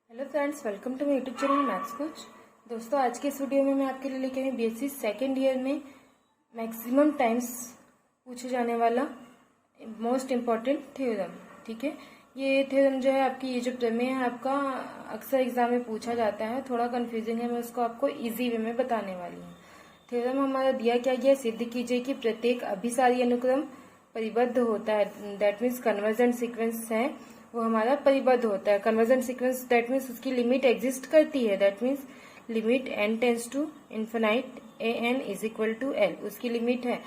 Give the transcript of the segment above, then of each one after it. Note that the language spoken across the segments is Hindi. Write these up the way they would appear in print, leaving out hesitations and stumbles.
Hello friends, welcome to my YouTube channel Maths Coach. दोस्तों, आज के इस वीडियो में मैं आपके लिए लेके आई बीएससी सेकेंड ईयर में मैक्सिमम टाइम्स पूछे जाने वाला मोस्ट इम्पॉर्टेंट थ्योरम। ठीक है, ये थ्योरम जो है आपकी ये जो प्रमेय है आपका अक्सर एग्जाम में पूछा जाता है। थोड़ा कंफ्यूजिंग है, मैं उसको आपको इजी वे में बताने वाली हूँ। थ्योरम हमारा दिया क्या गया, सिद्ध कीजिए कि प्रत्येक अभिसारी अनुक्रम परिबद्ध होता है। दैट मीन्स कन्वर्जेंट सीक्वेंस है वो हमारा परिबद्ध होता है। कन्वर्जेंट सीक्वेंस दैट मीन्स उसकी लिमिट एग्जिस्ट करती है। That means limit n tends to infinite an is equal to l, उसकी लिमिट है।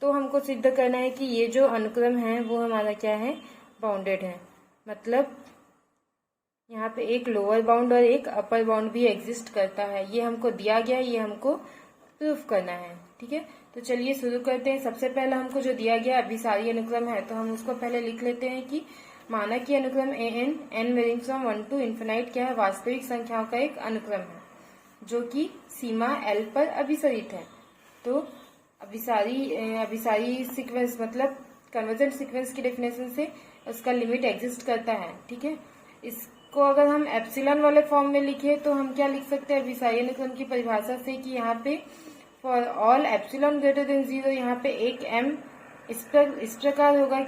तो हमको सिद्ध करना है कि ये जो अनुक्रम है वो हमारा क्या है, बाउंडेड है। मतलब यहाँ पे एक लोअर बाउंड और एक अपर बाउंड भी एग्जिस्ट करता है। ये हमको दिया गया, ये हमको प्रूफ करना है। ठीक है, तो चलिए शुरू करते हैं। सबसे पहला हमको जो दिया गया अभिसारी अनुक्रम है, तो हम उसको पहले लिख लेते हैं कि माना कि अनुक्रम n varying from 1 to infinite क्या है, वास्तविक संख्याओं का एक अनुक्रम है जो कि सीमा एल पर अभिसरित है। तो अभिसारी सीक्वेंस मतलब कन्वर्जेंट सीक्वेंस की डेफिनेशन से उसका लिमिट एग्जिस्ट करता है। ठीक है, इसको अगर हम एप्सिलॉन वाले फॉर्म में लिखे तो हम क्या लिख सकते हैं अभिसारी अनुक्रम की परिभाषा से कि यहाँ पे for all epsilon greater than 0 यहाँ पे एक एम इस प्रकार होगा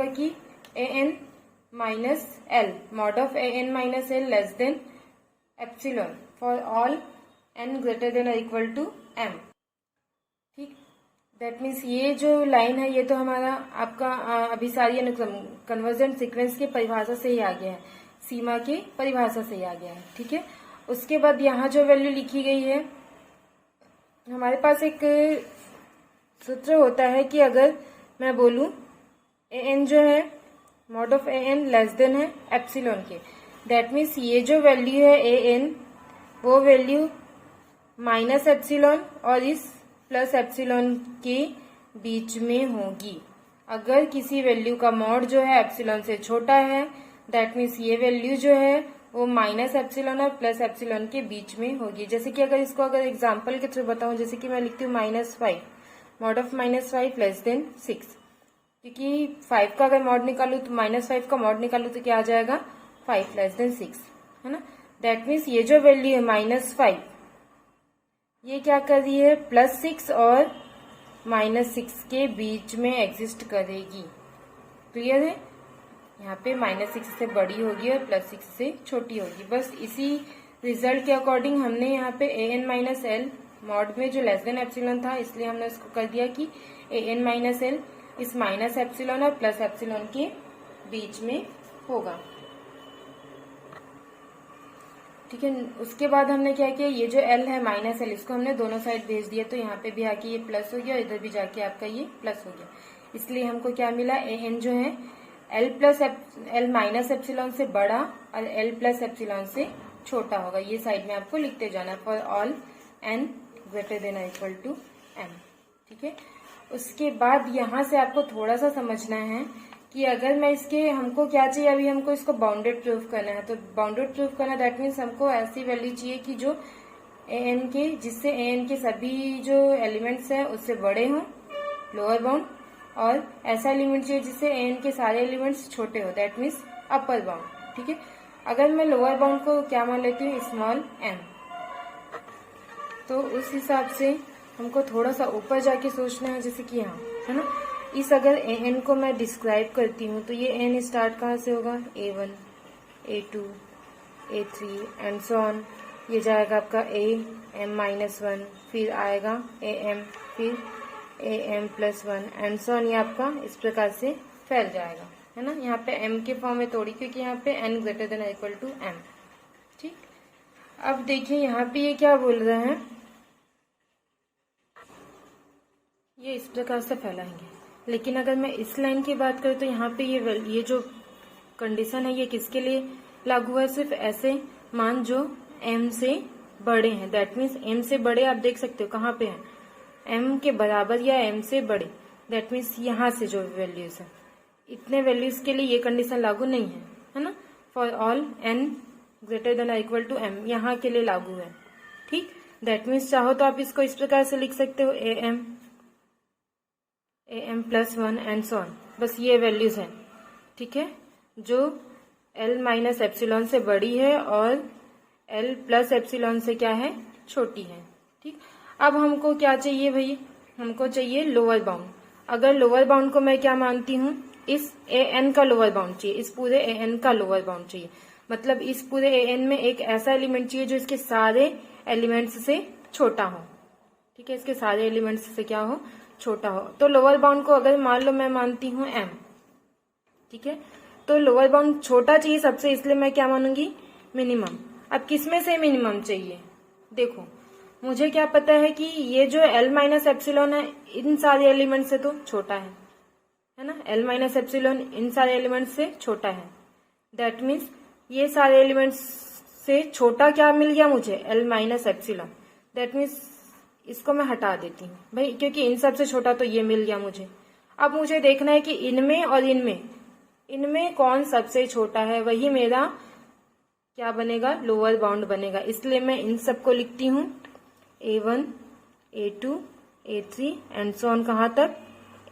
कि A N minus L mod of A N minus L less than epsilon for all N greater than और इक्वल टू एम। ठीक, दैट मीन्स ये जो लाइन है ये तो हमारा आपका अभिसारी अनुक्रम कन्वर्जेंट सीक्वेंस के परिभाषा से ही आ गया है, सीमा के परिभाषा से ही आ गया है। ठीक है, उसके बाद यहाँ जो वैल्यू लिखी गई है, हमारे पास एक सूत्र होता है कि अगर मैं बोलूं ए एन जो है mod of A n less than है एप्सिलॉन के, दैट मीन्स ये जो वैल्यू है ए एन वो वैल्यू माइनस एप्सिलॉन और इस प्लस एप्सिलॉन के बीच में होगी। अगर किसी वैल्यू का मॉड जो है एप्सिलॉन से छोटा है, दैट मीन्स ये वैल्यू जो है वो माइनस एप्सिलॉन और प्लस एप्सिलॉन के बीच में होगी। जैसे कि अगर इसको अगर एग्जाम्पल के थ्रू बताऊं, जैसे कि मैं लिखती हूँ -5 मॉड ऑफ -5 लेस देन 6, क्योंकि 5 का अगर मॉड निकालू तो -5 का मॉड निकालू तो क्या आ जाएगा 5 लेस देन 6, है ना। दैट मीन्स ये जो वैल्यू है -5 ये क्या कर रही है, +6 और -6 के बीच में एग्जिस्ट करेगी। क्लियर है, यहाँ पे -6 से बड़ी होगी और +6 से छोटी होगी। बस इसी रिजल्ट के अकॉर्डिंग हमने यहाँ पे ए एन माइनस एल मॉड में जो लेस देन एप्सिलॉन था, इसलिए हमने उसको कर दिया कि ए एन माइनस एल इस माइनस एप्सिलॉन और प्लस एप्सिलॉन के बीच में होगा। ठीक है, उसके बाद हमने क्या किया, ये जो एल है माइनस एल इसको हमने दोनों साइड भेज दिया, तो यहाँ पे भी आके ये प्लस हो गया और इधर भी जाके आपका ये प्लस हो गया। इसलिए हमको क्या मिला, ए एन जो है एल माइनस एप्सिलॉन से बड़ा और एल प्लस एप्सिलॉन से छोटा होगा। ये साइड में आपको लिखते जाना for all N greater than और इक्वल टू एम। ठीक है, उसके बाद यहाँ से आपको थोड़ा सा समझना है कि अगर मैं इसके हमको क्या चाहिए, अभी हमको इसको बाउंडेड प्रूफ करना है। तो बाउंडेड प्रूफ करना दैट मीन्स हमको ऐसी वैल्यू चाहिए कि जो ए एन के जिससे ए एन के सभी जो एलिमेंट्स हैं उससे बड़े हों, लोअर बाउंड, और ऐसा एलिमेंट चाहिए जिससे ए एन के सारे एलिमेंट्स छोटे हो, दैट मीन्स अपर बाउंड। ठीक है, अगर मैं लोअर बाउंड को क्या मान लेती हूँ, स्मॉल एम, तो उस हिसाब से हमको थोड़ा सा ऊपर जाके सोचना है। जैसे कि यहाँ है ना, इस अगर ए एन को मैं डिस्क्राइब करती हूँ तो ये एन स्टार्ट कहाँ से होगा, A1 A2 A3 and so on. ये जाएगा आपका AM-1, फिर आएगा AM, फिर AM+1 एंड सो ऑन। ये आपका इस प्रकार से फैल जाएगा, है ना। यहाँ पे m के फॉर्म में तोड़ी, क्योंकि यहाँ पे n greater than equal to m। ठीक, अब देखिए यहाँ पे ये क्या बोल रहे हैं, ये इस प्रकार से फैलाएंगे। लेकिन अगर मैं इस लाइन की बात करूँ तो यहाँ पे ये जो कंडीशन है ये किसके लिए लागू है, सिर्फ ऐसे मान जो m से बड़े हैं। दैट मीन्स m से बड़े आप देख सकते हो कहाँ पे हैं, m के बराबर या m से बड़े। दैट मीन्स यहाँ से जो वैल्यूज है, इतने वैल्यूज के लिए ये कंडीशन लागू नहीं है ना। For all n greater than equal to m यहाँ के लिए लागू है। ठीक, दैट मीन्स चाहो तो आप इसको इस प्रकार से लिख सकते हो AM+1 एंड सो ऑन। बस ये वैल्यूज हैं। ठीक है, जो L माइनस एप्सिलॉन से बड़ी है और L प्लस एप्सिलॉन से क्या है, छोटी है। ठीक, अब हमको क्या चाहिए भाई, हमको चाहिए लोअर बाउंड। अगर लोअर बाउंड को मैं क्या मानती हूँ, इस an का लोअर बाउंड चाहिए, इस पूरे an का लोअर बाउंड चाहिए। मतलब इस पूरे an में एक ऐसा एलिमेंट चाहिए जो इसके सारे एलिमेंट्स से छोटा हो। ठीक है, इसके सारे एलिमेंट्स से क्या हो, छोटा हो। तो लोअर बाउंड को अगर मान लो मैं मानती हूँ m, ठीक है, तो लोअर बाउंड छोटा चाहिए सबसे, इसलिए मैं क्या मानूंगी, मिनिमम। अब किसमें से मिनिमम चाहिए, देखो मुझे क्या पता है कि ये जो L माइनस एप्सिलॉन है इन सारे एलिमेंट से तो छोटा है ना, L माइनस एप्सिलॉन इन सारे एलिमेंट से छोटा है। दैट मीन्स ये सारे एलिमेंट्स से छोटा क्या मिल गया मुझे, L minus epsilon. That means इसको मैं हटा देती हूँ भाई, क्योंकि इन सब से छोटा तो ये मिल गया मुझे। अब मुझे देखना है कि इनमें और इनमें कौन सबसे छोटा है, वही मेरा क्या बनेगा, लोअर बाउंड बनेगा। इसलिए मैं इन सबको लिखती हूँ A1, A2, A3 and so on, कहाँ तक,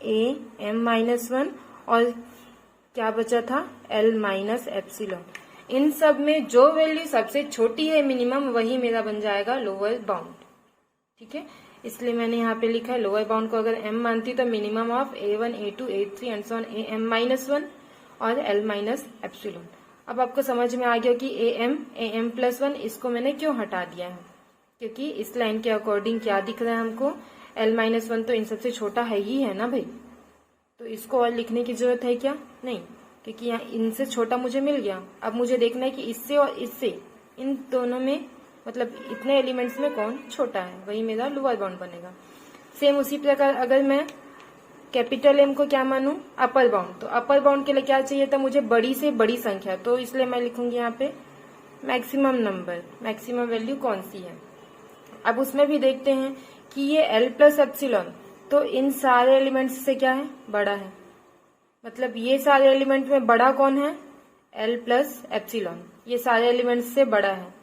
AM-1 और क्या बचा था, L माइनस एप्सिलॉन। इन सब में जो वैल्यू सबसे छोटी है मिनिमम, वही मेरा बन जाएगा लोअर बाउंड। ठीक है, इसलिए मैंने यहाँ पे लिखा है लोअर बाउंड को अगर m मानती तो minimum of A1, A2, A3 and so on AM-1 और L माइनस एप्सिलॉन। अब आपको समझ में आ गया कि AM+1 इसको मैंने क्यों हटा दिया है, क्योंकि इस लाइन के अकॉर्डिंग क्या दिख रहा है हमको, L-1 तो इन सबसे छोटा है ही है ना भाई, तो इसको और लिखने की जरूरत है क्या, नहीं, क्योंकि यहाँ इनसे छोटा मुझे मिल गया। अब मुझे देखना है कि इससे और इससे, इन दोनों में मतलब इतने एलिमेंट्स में कौन छोटा है, वही मेरा लोअर बाउंड बनेगा। सेम उसी प्रकार अगर मैं कैपिटल M को क्या मानूं, अपर बाउंड, तो अपर बाउंड के लिए क्या चाहिए था मुझे, बड़ी से बड़ी संख्या, तो इसलिए मैं लिखूंगी यहाँ पे मैक्सिमम नंबर, मैक्सिमम वैल्यू कौन सी है। अब उसमें भी देखते हैं कि ये L प्लस एप्सिलॉन तो इन सारे एलिमेंट्स से क्या है, बड़ा है। मतलब ये सारे एलिमेंट में बड़ा कौन है, L प्लस एप्सिलॉन, ये सारे एलिमेंट्स से बड़ा है।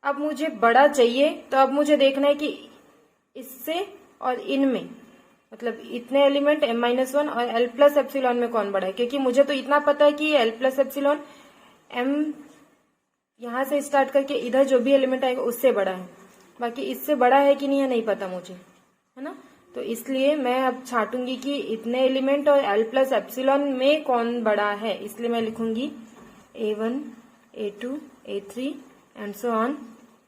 अब मुझे बड़ा चाहिए, तो अब मुझे देखना है कि इससे और इनमें, मतलब इतने एलिमेंट M-1 और L प्लस एप्सिलॉन में कौन बड़ा है, क्योंकि मुझे तो इतना पता है कि L प्लस एप्सिलॉन M यहाँ से स्टार्ट करके इधर जो भी एलिमेंट आएगा उससे बड़ा है, बाकी इससे बड़ा है कि नहीं है नहीं पता मुझे, है ना। तो इसलिए मैं अब छांटूंगी कि इतने एलिमेंट और L प्लस एप्सिलॉन में कौन बड़ा है, इसलिए मैं लिखूंगी A1, A2, A3 and so on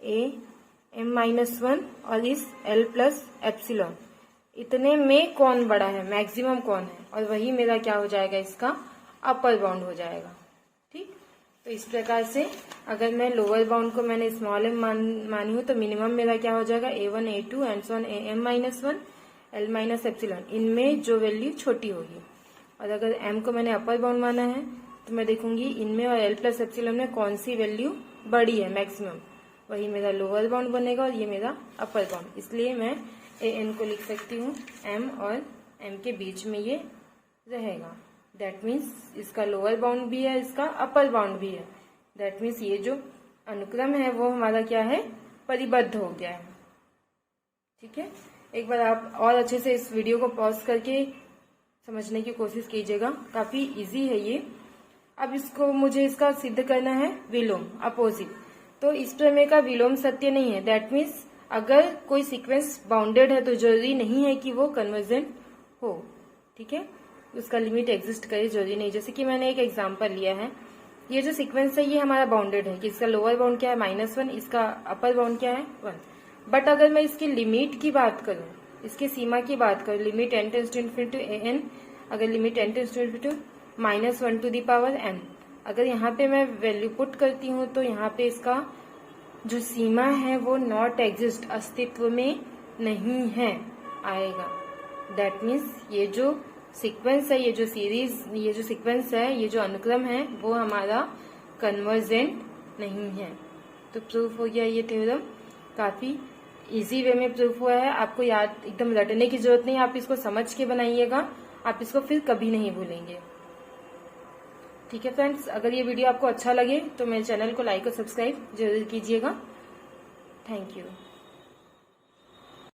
AM-1 और इस L प्लस एप्सिलॉन, इतने में कौन बड़ा है, मैक्सिमम कौन है, और वही मेरा क्या हो जाएगा, इसका अपर बाउंड हो जाएगा। ठीक, तो इस प्रकार से अगर मैं लोअर बाउंड को मैंने स्मॉल m मानी हूं, तो मिनिमम मेरा क्या हो जाएगा, A1, A2 and so on AM-1, L minus epsilon, इनमें जो वैल्यू छोटी होगी। और अगर m को मैंने अपर बाउंड माना है, तो मैं देखूंगी इनमें और L प्लस एप्सिलॉन में कौन सी वैल्यू बड़ी है, मैक्सिमम, वही मेरा लोअर बाउंड बनेगा और ये मेरा अपर बाउंड। इसलिए मैं an को लिख सकती हूँ m और m के बीच में ये रहेगा। दैट मीन्स इसका लोअर बाउंड भी है, इसका अपर बाउंड भी है। दैट मीन्स ये जो अनुक्रम है वो हमारा क्या है, परिबद्ध हो गया है। ठीक है, एक बार आप और अच्छे से इस वीडियो को पॉज करके समझने की कोशिश कीजिएगा, काफी इजी है ये। अब इसको मुझे इसका सिद्ध करना है विलोम, अपोजिट। तो इस प्रमेय का विलोम सत्य नहीं है। दैट मीन्स अगर कोई सीक्वेंस बाउंडेड है तो जरूरी नहीं है कि वो कन्वर्जेंट हो। ठीक है, उसका लिमिट एग्जिस्ट करे, जरूरी नहीं। जैसे कि मैंने एक एग्जांपल लिया है, ये जो सीक्वेंस है ये हमारा बाउंडेड है कि इसका लोअर बाउंड क्या है -1, इसका अपर बाउंड क्या है 1। बट अगर मैं इसकी लिमिट की बात करूं, इसकी सीमा की बात करूं, limit n tends to infinity an, अगर limit n tends to infinity -1 to the power n, अगर यहाँ पे मैं वैल्यू पुट करती हूँ तो यहाँ पे इसका जो सीमा है वो नॉट एग्जिस्ट, अस्तित्व में नहीं है आएगा। दैट मीन्स ये जो सीक्वेंस है, ये जो सीरीज, ये जो सीक्वेंस है, ये जो अनुक्रम है वो हमारा कन्वर्जेंट नहीं है। तो प्रूफ हो गया ये थ्योरम, काफी इजी वे में प्रूफ हुआ है। आपको याद एकदम रटने की जरूरत नहीं, आप इसको समझ के बनाइएगा, आप इसको फिर कभी नहीं भूलेंगे। ठीक है फ्रेंड्स, अगर ये वीडियो आपको अच्छा लगे तो मेरे चैनल को लाइक और सब्सक्राइब जरूर कीजिएगा। Thank you.